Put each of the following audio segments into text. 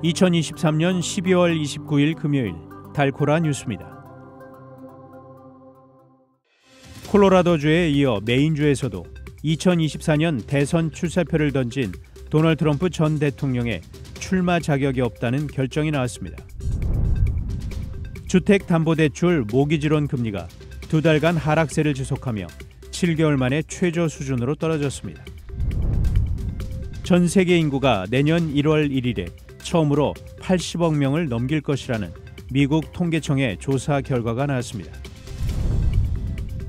2023년 12월 29일 금요일 달코라 뉴스입니다. 콜로라도주에 이어 메인주에서도 2024년 대선 출사표를 던진 도널드 트럼프 전 대통령의 출마 자격이 없다는 결정이 나왔습니다. 주택담보대출 모기지론 금리가 2달간 하락세를 지속하며 7개월 만에 최저 수준으로 떨어졌습니다. 전 세계 인구가 내년 1월 1일에 처음으로 80억 명을 넘길 것이라는 미국 통계청의 조사 결과가 나왔습니다.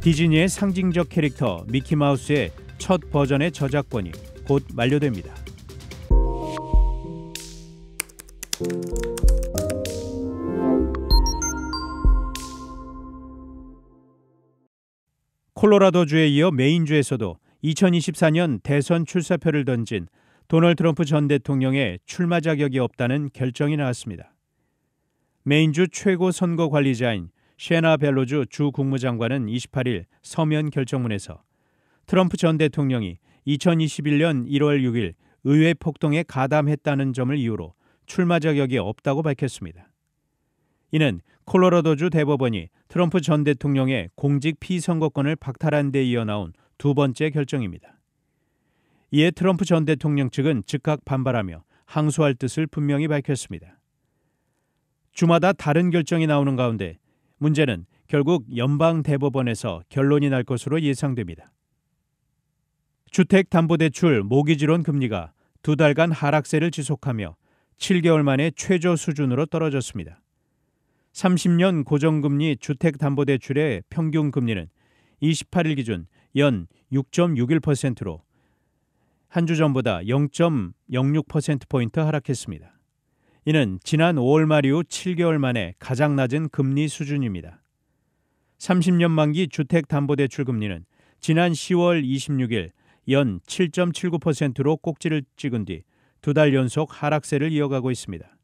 디즈니의 상징적 캐릭터 미키마우스의 첫 버전의 저작권이 곧 만료됩니다. 콜로라도주에 이어 메인주에서도 2024년 대선 출사표를 던진 도널드 트럼프 전 대통령의 출마 자격이 없다는 결정이 나왔습니다. 메인주 최고 선거 관리자인 셰나 벨로주 주 국무장관은 28일 서면 결정문에서 트럼프 전 대통령이 2021년 1월 6일 의회 폭동에 가담했다는 점을 이유로 출마 자격이 없다고 밝혔습니다. 이는 콜로라도주 대법원이 트럼프 전 대통령의 공직 피선거권을 박탈한 데 이어 나온 두 번째 결정입니다. 이에 트럼프 전 대통령 측은 즉각 반발하며 항소할 뜻을 분명히 밝혔습니다. 주마다 다른 결정이 나오는 가운데 문제는 결국 연방대법원에서 결론이 날 것으로 예상됩니다. 주택담보대출 모기지론 금리가 2달간 하락세를 지속하며 7개월 만에 최저 수준으로 떨어졌습니다. 30년 고정금리 주택담보대출의 평균 금리는 28일 기준 연 6.61%로 한 주 전보다 0.06%포인트 하락했습니다. 이는 지난 5월 말 이후 7개월 만에 가장 낮은 금리 수준입니다. 30년 만기 주택담보대출 금리는 지난 10월 26일 연 7.79%로 꼭지를 찍은 뒤 2달 연속 하락세를 이어가고 있습니다.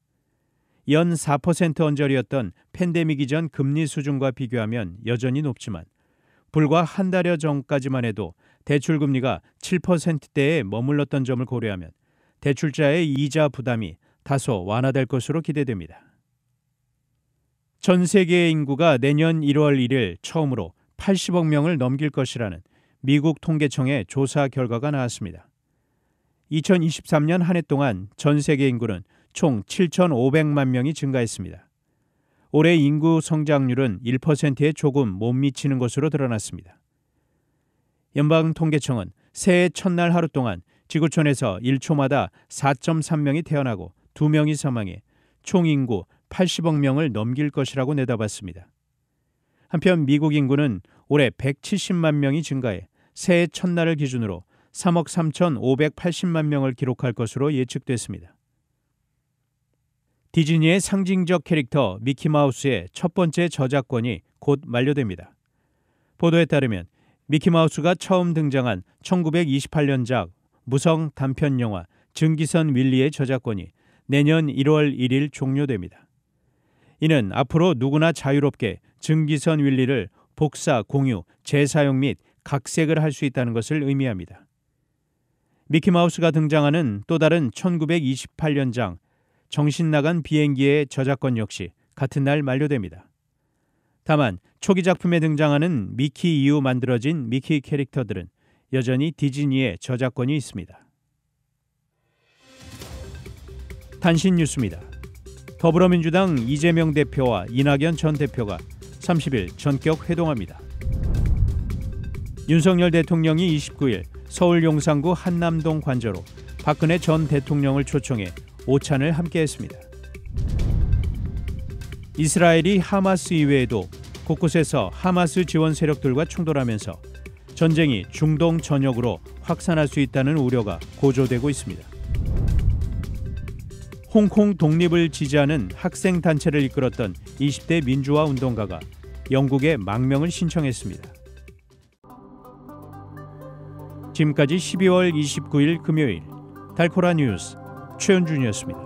연 4% 언저리였던 팬데믹 이전 금리 수준과 비교하면 여전히 높지만 불과 한 달여 전까지만 해도 대출금리가 7%대에 머물렀던 점을 고려하면 대출자의 이자 부담이 다소 완화될 것으로 기대됩니다. 전 세계의 인구가 내년 1월 1일 처음으로 80억 명을 넘길 것이라는 미국 통계청의 조사 결과가 나왔습니다. 2023년 한 해 동안 전 세계 인구는 총 7,500만 명이 증가했습니다. 올해 인구 성장률은 1%에 조금 못 미치는 것으로 드러났습니다. 연방통계청은 새해 첫날 하루 동안 지구촌에서 1초마다 4.3명이 태어나고 2명이 사망해 총 인구 80억 명을 넘길 것이라고 내다봤습니다. 한편 미국 인구는 올해 170만 명이 증가해 새해 첫날을 기준으로 3억 3,580만 명을 기록할 것으로 예측됐습니다. 디즈니의 상징적 캐릭터 미키마우스의 첫 번째 저작권이 곧 만료됩니다. 보도에 따르면 미키마우스가 처음 등장한 1928년작 무성 단편 영화 증기선 윌리의 저작권이 내년 1월 1일 종료됩니다. 이는 앞으로 누구나 자유롭게 증기선 윌리를 복사, 공유, 재사용 및 각색을 할 수 있다는 것을 의미합니다. 미키마우스가 등장하는 또 다른 1928년작 정신나간 비행기의 저작권 역시 같은 날 만료됩니다. 다만 초기 작품에 등장하는 미키 이후 만들어진 미키 캐릭터들은 여전히 디즈니의 저작권이 있습니다. 단신 뉴스입니다. 더불어민주당 이재명 대표와 이낙연 전 대표가 30일 전격 회동합니다. 윤석열 대통령이 29일 서울 용산구 한남동 관저로 박근혜 전 대통령을 초청해 오찬을 함께했습니다. 이스라엘이 하마스 이외에도 곳곳에서 하마스 지원 세력들과 충돌하면서 전쟁이 중동 전역으로 확산할 수 있다는 우려가 고조되고 있습니다. 홍콩 독립을 지지하는 학생 단체를 이끌었던 20대 민주화 운동가가 영국에 망명을 신청했습니다. 지금까지 12월 29일 금요일 달코라 뉴스 최은준이었습니다.